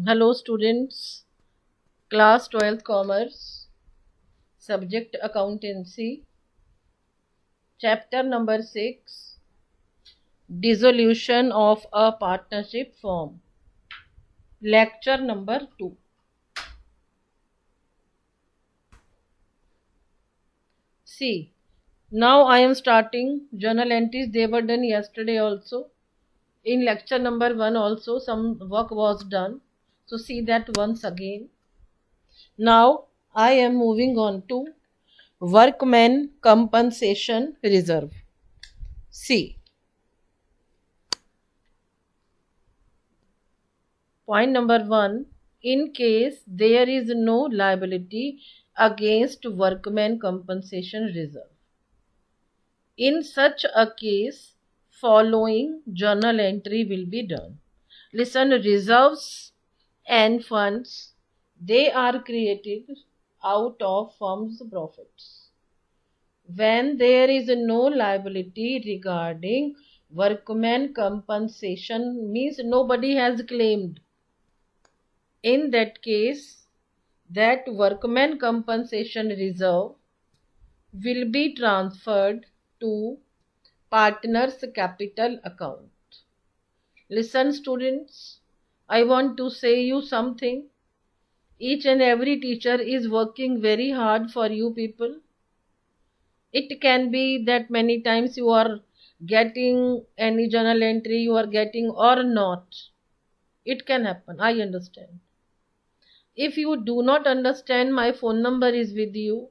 Hello students, class 12th commerce, subject accountancy, chapter number 6, dissolution of a partnership firm, lecture number 2. See, now I am starting journal entries. They were done yesterday also. In lecture number 1 also some work was done. So see that once again. Now I am moving on to workman compensation reserve. See, point number 1, in case there is no liability against workman compensation reserve. In such a case, following journal entry will be done. Listen, reserves and funds, they are created out of firm's profits. When there is no liability regarding workman compensation, means nobody has claimed. In that case, that workman compensation reserve will be transferred to partner's capital account. Listen students, I want to say you something. Each and every teacher is working very hard for you people. It can be that many times you are getting any journal entry you are getting or not. It can happen, I understand. If you do not understand, my phone number is with you.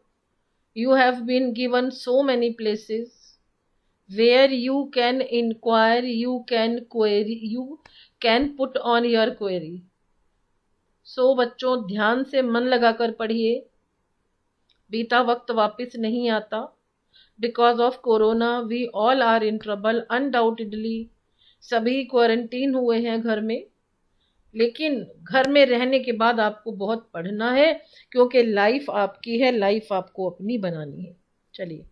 You have been given so many places where you can inquire, you can query, you can put on your query. So बच्चों ध्यान से मन लगाकर पढ़िए. बीता वक्त वापस नहीं आता. Because of corona we all are in trouble undoubtedly. सभी क्वारंटीन हुए हैं घर में. लेकिन घर में रहने के बाद आपको बहुत पढ़ना है, क्योंकि लाइफ आपकी है, लाइफ आपको अपनी बनानी है. चलिए,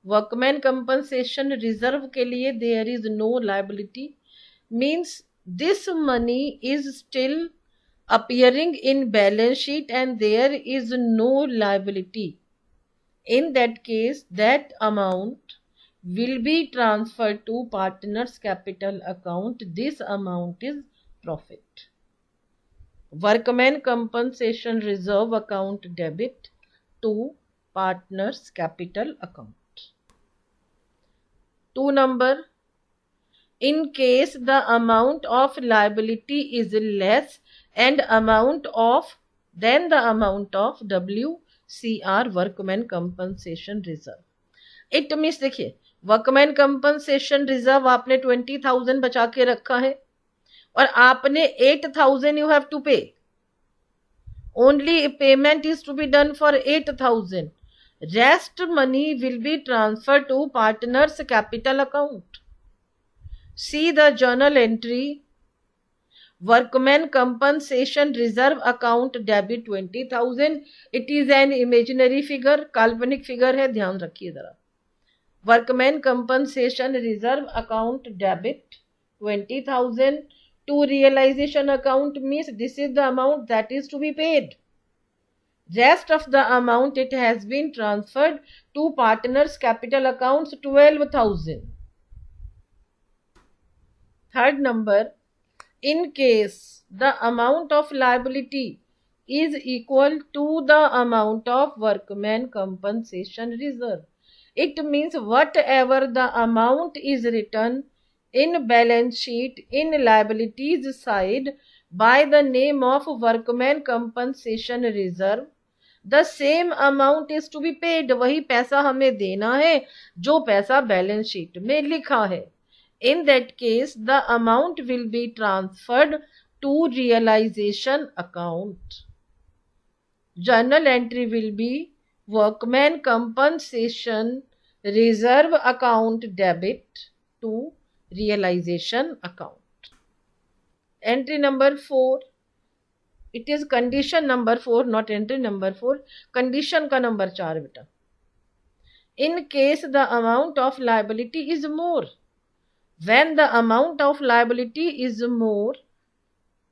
वर्कमैन कंपनसेशन रिजर्व के लिए there is no liability means this money is still appearing in balance sheet and there is no liability. In that case, that amount will be transferred to partner's capital account. This amount is profit. Workman compensation reserve account debit to partner's capital account. 2 number, in case the amount of liability is less and amount of than the amount of WCR workman compensation reserve. It means देखिए, workman compensation reserve आपने 20,000 बचा के रखा है और आपने 8,000 you have to pay. Only payment is to be done for 8,000. Rest money will be transfer to partners capital account. See the journal entry, workman compensation reserve account debit 20,000. It is an imaginary figure, काल्पनिक figure है, ध्यान रखिए जरा. Workman compensation reserve account debit 20,000 to realization account means this is the amount that is to be paid. Rest of the amount it has been transferred to partners capital accounts 12,000. Third number, in case the amount of liability is equal to the amount of workman compensation reserve. It means whatever the amount is written in balance sheet in liabilities side by the name of workman compensation reserve, the same amount is to be paid. वही पैसा हमें देना है जो पैसा balance sheet में लिखा है. In that case, the amount will be transferred to realization account. Journal entry will be workman compensation reserve account debit to realization account. Entry number 4. It is condition number 4, not entry number 4. Condition का number 4 बेटा. In case the amount of liability is more. When the amount of liability is more,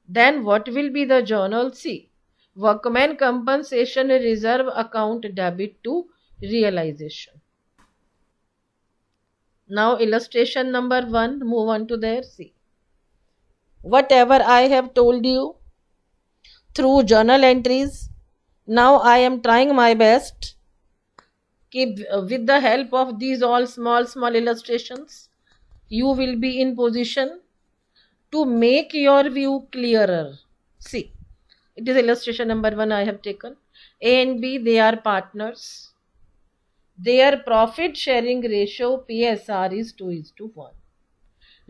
Then what will be the journal? C. Workman compensation reserve account debit to realization. Now illustration number 1, move on to there. See. Whatever I have told you through journal entries, now I am trying my best with the help of these all small illustrations, you will be in position to make your view clearer. See, it is illustration number 1 I have taken. A and B, they are partners. Their profit sharing ratio PSR is 2:1.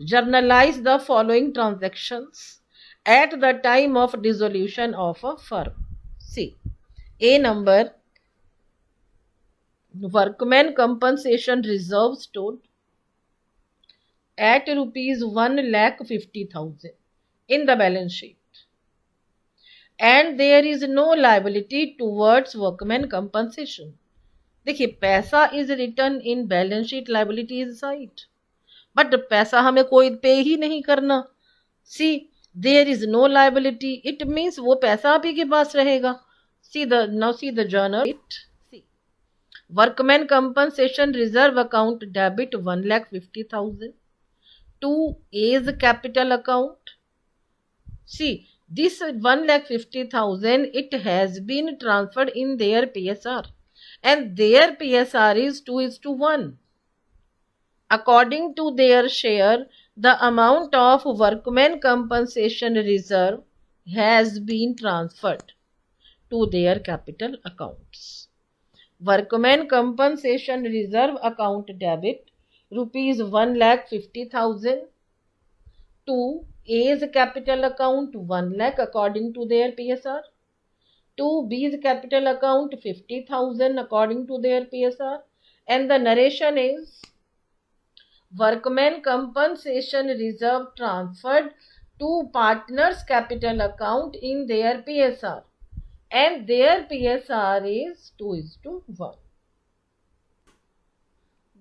Journalize the following transactions at the time of dissolution of a firm. See, A number, workman compensation reserve stood at rupees 1,50,000 in the balance sheet, and there is no liability towards workman compensation. देखिए, पैसा is written in balance sheet, liability is side, but पैसा हमें कोई पे ही नहीं करना. See, there is no liability, it means वो पैसा आप ही के पास रहेगा. See the journal. See, workman compensation reserve account debit 1,50,000 to A's capital account. See, this 1,50,000, it has been transferred in their PSR, and their PSR is 2:1. According to their share, the amount of workman compensation reserve has been transferred to their capital accounts. Workman compensation reserve account debit rupees 1,50,000 to A's capital account 1 lakh according to their PSR, to B's capital account 50,000 according to their PSR, and the narration is workman compensation reserve transferred to partners capital account in their PSR, and their PSR is 2:1.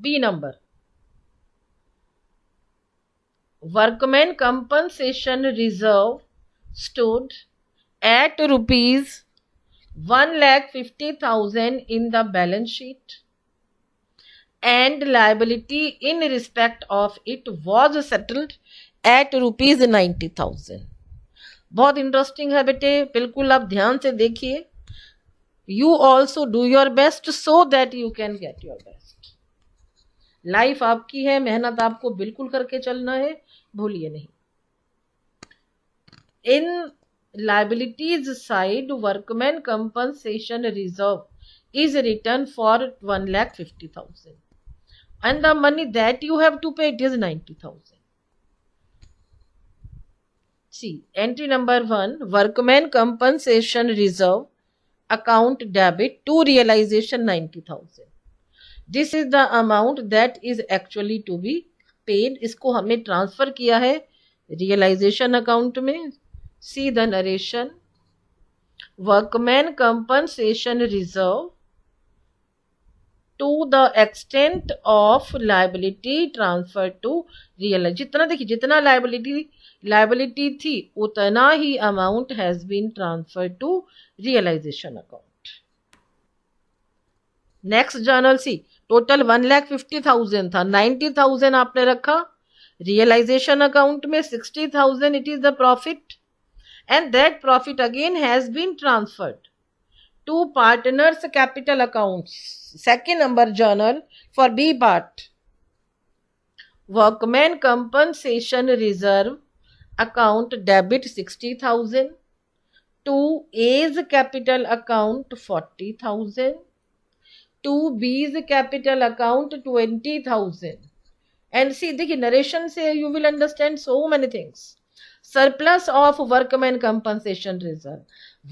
B number, workman compensation reserve stood at rupees 1,50,000 in the balance sheet, and liability in respect of it was settled at rupees 90,000. बहुत interesting है बेटे, बिल्कुल आप ध्यान से देखिए. You also do your best so that you can get your best. Life आपकी है, मेहनत आपको बिल्कुल करके चलना है, भूलिए नहीं. इन liabilities side, workman compensation reserve is written for 1,50,000, and the money that you have to pay, it is 90,000. See, entry number 1, workman compensation reserve account debit to realization 90,000. This is the amount that is actually to be paid. इसको हमने transfer किया है realisation account में. See the narration. Workman compensation reserve to the extent of liability transferred to realize. जितना देखिए, जितना liability थी उतना ही amount has been transferred to realization account. Next journal, see, total 1,50,000 था, 90,000 आपने रखा realization account में, 60,000 it is the profit, and that profit again has been transferred to partners capital accounts. Second number journal for B part, workman compensation reserve account debit 60,000 to A's capital account 40,000, to B's capital account 20,000. And see, देखिए narration से you will understand so many things. Surplus of workman compensation reserve.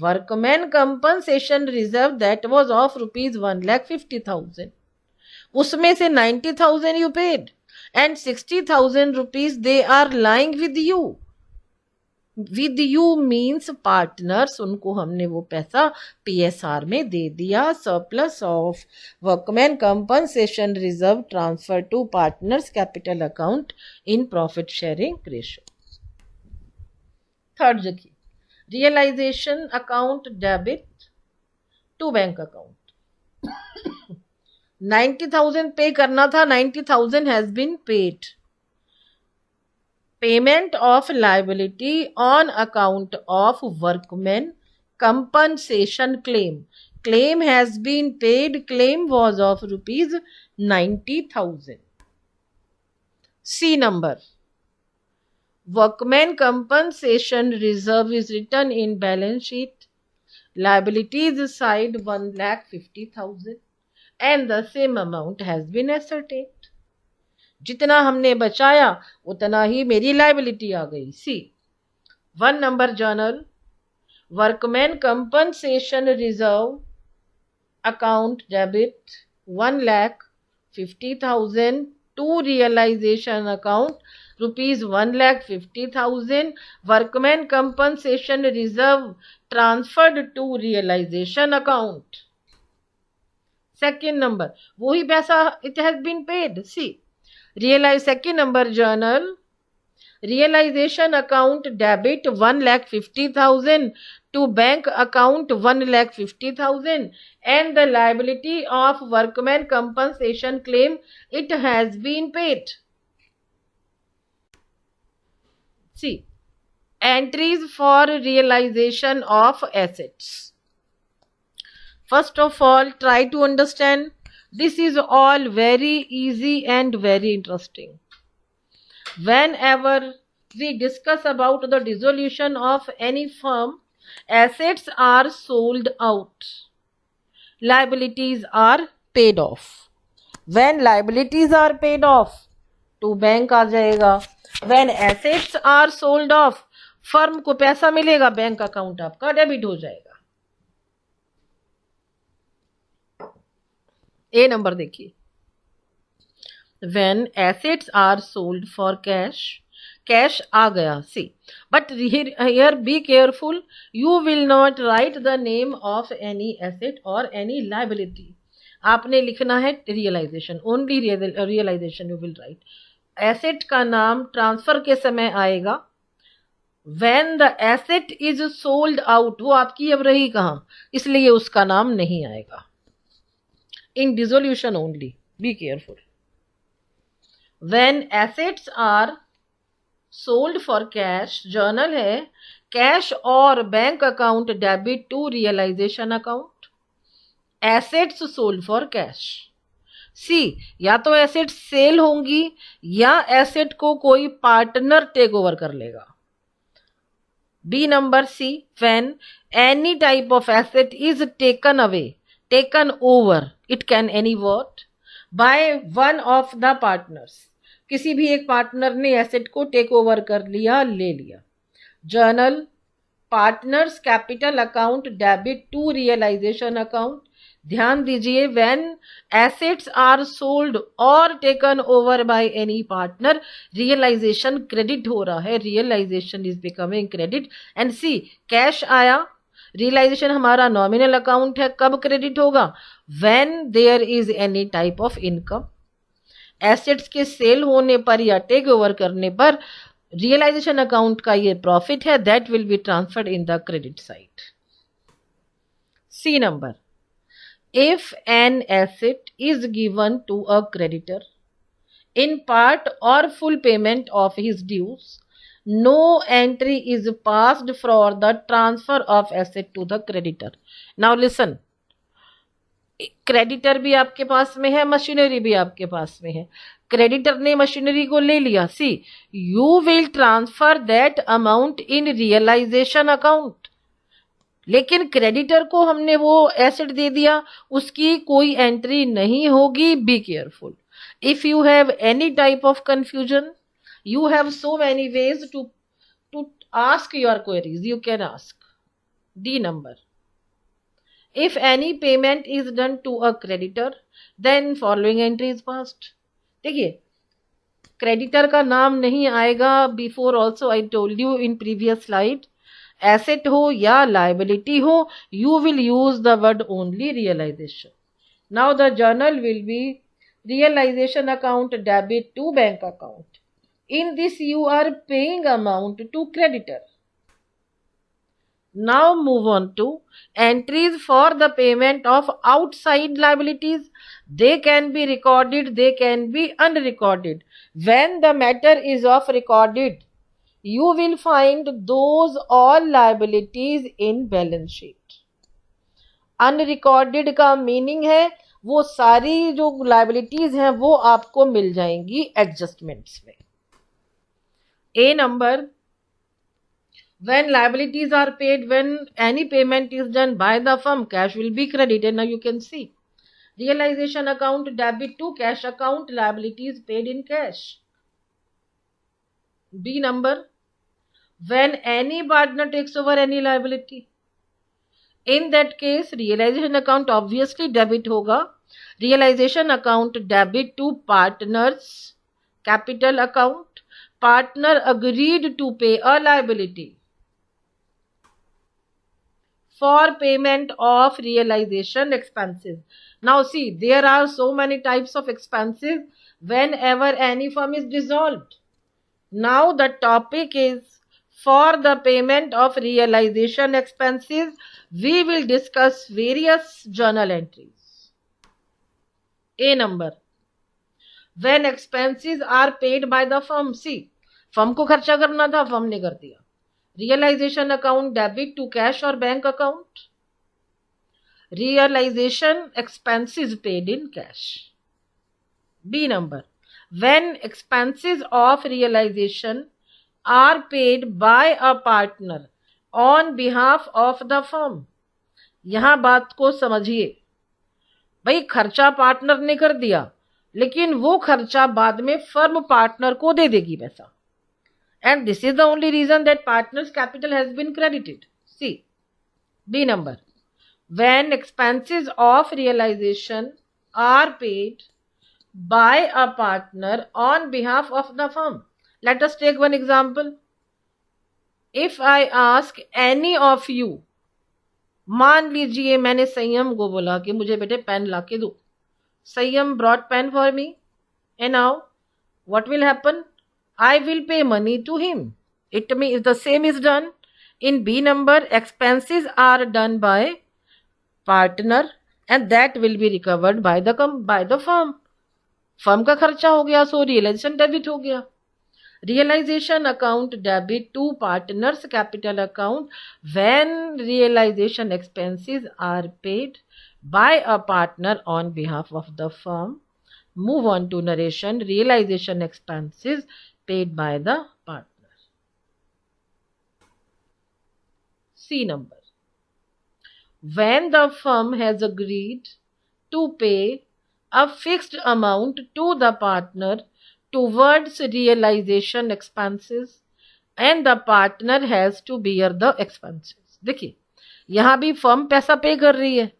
Workman compensation reserve that was of rupees 1,50,000. उसमें से 90,000 you paid, and 60,000 rupees they are lying with you. With you means partners, उनको हमने वो पैसा PSR में दे दिया. Surplus of workman compensation reserve transfer to partners capital account in profit sharing ratio. Third देखिए, realisation account debit to bank account. 90,000 पे करना था, 90,000 has been paid. Payment of liability on account of workman compensation claim has been paid, claim was of rupees 90,000. C number, workman compensation reserve is written in balance sheet, liabilities side 1,50,000 and the same amount has been ascertained. जितना हमने बचाया उतना ही मेरी liability आ गई। See 1 number journal, workman compensation reserve account debit 1,50,000 to realisation account rupees 1,50,000, workman compensation reserve transferred to realisation account. Second number, वही पैसा it has been paid. See realise, second number journal, realization account debit 1,50,000 to bank account 1,50,000 and the liability of workman compensation claim it has been paid. See, entries for realization of assets. First of all, try to understand. This is all very easy and very interesting. Whenever we discuss about the dissolution of any firm, assets are sold out, liabilities are paid off. When liabilities are paid off to bank आ जाएगा, when assets are sold off फर्म को पैसा मिलेगा, bank account आपका debit हो जाएगा। A number देखिए, when assets are sold for cash, cash आ गया। C but here be careful, you will not write the name of any asset or any liability. आपने लिखना है realisation, only realisation you will write. Asset का नाम transfer के समय आएगा। when the asset is sold out, वो आपकी अब रही कहाँ, इसलिए उसका नाम नहीं आएगा। in dissolution only, be careful. When assets are sold for cash, journal है कैश और bank account debit to realisation account. Assets sold for cash. See या तो एसेट सेल होंगी या एसेट को कोई पार्टनर टेक ओवर कर लेगा। B number C, when any type of asset is taken away, taken over, it can any word by one of the partners, किसी भी एक पार्टनर ने एसेट को टेक ओवर कर लिया, ले लिया। Journal, partners capital account debit to realisation account. ध्यान दीजिए, व्हेन एसेट्स आर सोल्ड और taken over by any partner, realisation credit हो रहा है, realisation is becoming credit. And see cash आया, रियलाइजेशन हमारा नॉमिनल अकाउंट है, कब क्रेडिट होगा, when there is any type of income. Assets के सेल होने पर या टेक ओवर करने पर रियलाइजेशन अकाउंट का ये प्रॉफिट है, that will be transferred in the credit side. C number, if an asset is given to a creditor in part or full payment of his dues, no entry is passed for the transfer of asset to the creditor. Now listen, creditor भी आपके पास में है, machinery भी आपके पास में है। Creditor ने machinery को ले लिया। See you will transfer that amount in realisation account, लेकिन क्रेडिटर को हमने वो एसेट दे दिया, उसकी कोई एंट्री नहीं होगी। Be careful. If you have any type of confusion, you have so many ways to ask your queries, you can ask. D number, if any payment is done to a creditor, then following entry is passed. देखिए, creditor का नाम नहीं आएगा। Before also I told you in previous slide, asset हो या liability हो, you will use the word only realisation. Now the journal will be realisation account debit to bank account. In this you are paying amount to creditor. Now move on to entries for the payment of outside liabilities. They can be recorded, they can be unrecorded. When the matter is of recorded, you will find those all liabilities in balance sheet. Unrecorded का meaning है वो सारी जो liabilities हैं वो आपको मिल जाएंगी adjustments में. A number, when liabilities are paid, when any payment is done by the firm, cash will be credited. Now you can see realization account debit to cash account, liabilities paid in cash. B number, when any partner takes over any liability, in that case realization account obviously debit होगा. Realization account debit to partners capital account. Partner agreed to pay a liability for payment of realization expenses. Now see, there are so many types of expenses whenever any firm is dissolved. Now the topic is for the payment of realization expenses. We will discuss various journal entries. A number, when expenses are paid by the firm. See, firm को खर्चा करना था, firm ने कर दिया. Realisation account debit to cash और bank account. Realisation expenses paid in cash. B number, when expenses of realisation are paid by a partner on behalf of the firm. यहां बात को समझिए भाई, खर्चा पार्टनर ने कर दिया लेकिन वो खर्चा बाद में फर्म पार्टनर को दे देगी पैसा. And this is the only reason that partner's capital has been credited. See, B number, when expenses of realization are paid by a partner on behalf of the firm. Let us take one example. If I ask any of you, मान लीजिए मैंने संयम को बोला कि मुझे बेटे pen ला के दो. संयम brought pen for me, and now what will happen? I will pay money to him. It means the same is done in B number. Expenses are done by partner and that will be recovered by the firm. Firm का खर्चा हो गया, so realization debit हो गया. Realization account debit to partners capital account when realization expenses are paid by a partner on behalf of the firm. Move on to narration. Realization expenses paid by the partner. C number, when the firm has agreed to pay a fixed amount to the partner towards realization expenses and the partner has to bear the expenses. देखिए यहां भी firm पैसा पे कर रही है,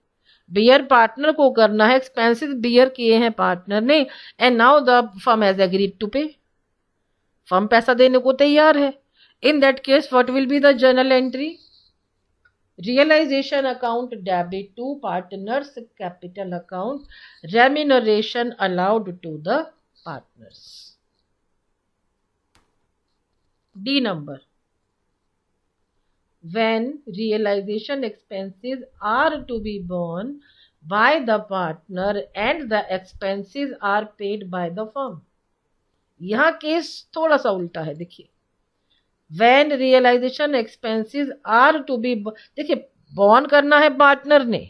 beer partner को करना है, एक्सपेंसेस बियर किए हैं पार्टनर ने, and now the firm has agreed to pay. Firm पैसा देने को तैयार है. In that case what will be the journal entry? Realisation account debit to partners capital account, remuneration allowed to the partners. D number, when realization expenses are to be borne by the partner and the expenses are paid by the firm. यहां case थोड़ा सा उल्टा है. देखिए when realization expenses are to be, देखिए born करना है partner ने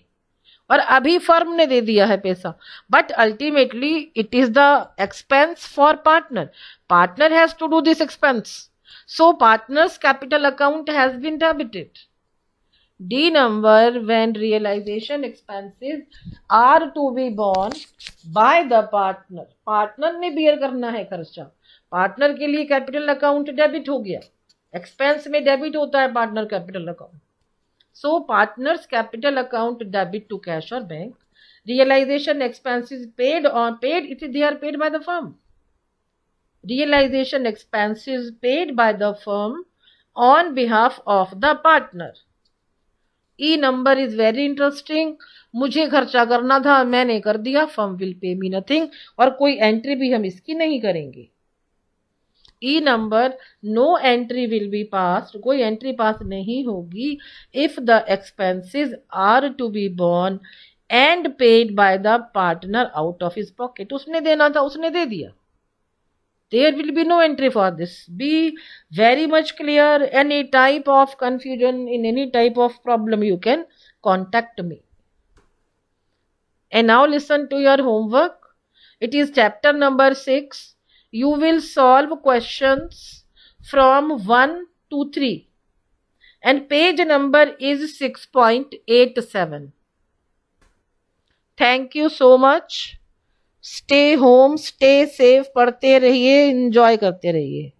और अभी फर्म ने दे दिया है पैसा, but ultimately it is the expense for partner. Partner has to do this expense, so partner's capital account has been debited. D number, when realization expenses are to be borne by the partner. Partner ने beer करना है खर्चा, partner के लिए capital account debit हो गया. Expense में debit होता है partner capital account, so partners capital account debit to cash और bank. Realisation expenses paid on paid it they are paid by the firm. Realization expenses paid by the firm on behalf of the partner. E number is very interesting. मुझे खर्चा करना था, मैंने कर दिया, firm will pay me nothing, और कोई entry भी हम इसकी नहीं करेंगे. E number no entry will be pass, कोई एंट्री पास नहीं होगी if the expenses are to be borne and paid by the partner out of his pocket. उसने देना था, उसने दे दिया, there will be no entry for this. Be very much clear. Any type of confusion, in any type of problem, you can contact me. And now listen to your homework. It is chapter number 6. You will solve questions from 1 to 3 and page number is 6.87. Thank you so much. Stay home, stay safe, पढ़ते रहिए, enjoy करते रहिए।